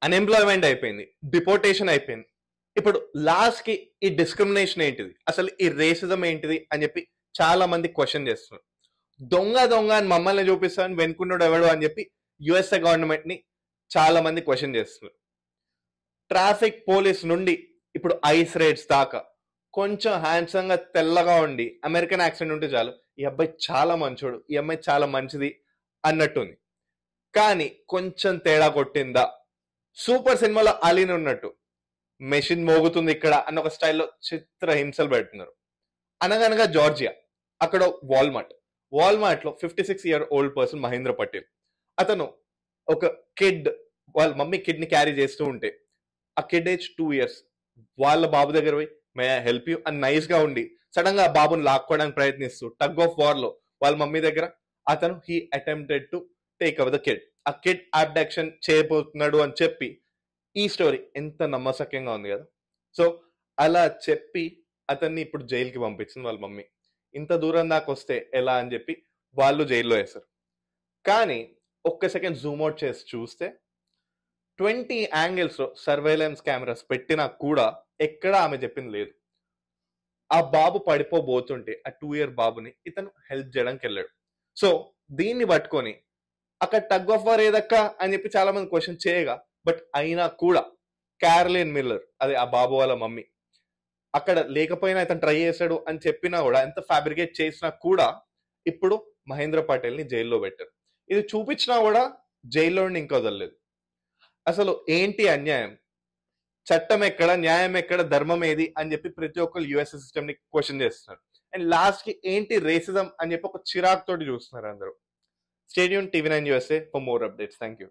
Unemployment అయిపోయింది, deportation అయిపోయింది. ఇప్పుడు లాస్ట్ కి ఈ డిస్క్రిమినేషన్ ఏంటిది, అసలు ఈ రేసిజం ఏంటిది అని చెప్పి చాలా మంది క్వశ్చన్ చేస్తున్నారు. దొంగ దొంగ అని మమ్మల్ని చూపిస్తాను వెనుకున్నాడు ఎవడు అని చెప్పి యుఎస్ఏ గవర్నమెంట్ ని చాలా మంది క్వశ్చన్ చేస్తున్నారు. ట్రాఫిక్ పోలీస్ నుండి ఇప్పుడు ఐస్ రేట్స్ దాకా కొంచెం హ్యాండ్సమ్ గా తెల్లగా ఉండి అమెరికన్ యాక్సెంట్ ఉంటే చాలు ఈ అబ్బాయి చాలా మంచోడు, ఈ అమ్మాయి చాలా మంచిది అన్నట్టుంది. కానీ కొంచెం తేడా కొట్టిందా, సూపర్ సినిమాలో అలీన్ ఉన్నట్టు మెషిన్ మోగుతుంది ఇక్కడ అన్న ఒక స్టైల్లో చిత్ర హింసలు పెడుతున్నారు. అనగనగా జార్జియా, అక్కడ వాల్మార్ట్ లో 56-year-old పర్సన్ మహేంద్ర పటేల్, అతను ఒక కిడ్, వాళ్ళ మమ్మీ కిడ్ ని క్యారీ చేస్తూ ఉంటే ఆ కిడ్ ఏజ్ 2 years, వాళ్ళ బాబు దగ్గర పోయి మే ఐ హెల్ప్ యూ అని నైస్ గా ఉండి సడన్ గా ఆ బాబుని లాక్కోవడానికి ప్రయత్నిస్తూ టగ్ ఆఫ్ వార్ లో వాళ్ళ మమ్మీ దగ్గర అతను he attempted to take our the kid, ఆ కిడ్ అబ్డక్షన్ చేయబోతున్నాడు అని చెప్పి ఈ స్టోరీ ఎంత నమ్మసక్యంగా ఉంది కదా. సో అలా చెప్పి అతన్ని ఇప్పుడు జైలుకి పంపించింది వాళ్ళ మమ్మీ. ఇంత దూరం దాకా వస్తే ఎలా అని చెప్పి వాళ్ళు జైల్లో వేశారు. కానీ ఒక్క సెకండ్ జూమ్ అవుట్ చేసి చూస్తే 20 angles లో సర్వేలెన్స్ కెమెరాస్ పెట్టినా కూడా ఎక్కడ ఆమె చెప్పింది లేదు. ఆ బాబు పడిపోబోతుంటే ఆ 2-year బాబుని ఇతను హెల్ప్ చేయడానికి వెళ్ళాడు. సో దీన్ని పట్టుకొని అక్కడ టగ్ ఆఫ్ వార్ ఏదక్క అని చెప్పి చాలా మంది క్వశ్చన్ చేయగా, బట్ అయినా కూడా క్యారలిన్ మిల్లర్, అదే ఆ బాబు వాళ్ళ మమ్మీ, అక్కడ లేకపోయినా ఇతను ట్రై చేశాడు అని చెప్పినా కూడా, ఎంత ఫ్యాబ్రికేట్ చేసినా కూడా ఇప్పుడు మహేంద్ర పటేల్ ని జైల్లో పెట్టారు. ఇది చూపించినా కూడా జైల్లో నుండి ఇంకా వదలలేదు. అసలు ఏంటి అన్యాయం, చట్టం ఎక్కడ, న్యాయం ఎక్కడ, ధర్మం ఏది అని చెప్పి ప్రతి ఒక్కరు యుఎస్ సిస్టమ్ ని క్వశ్చన్ చేస్తున్నారు. అండ్ లాస్ట్ కి ఏంటి రేసిజం అని చెప్పి ఒక చిరాక్ తోటి చూస్తున్నారు అందరూ. Stadium TV9 USA for more updates. Thank you.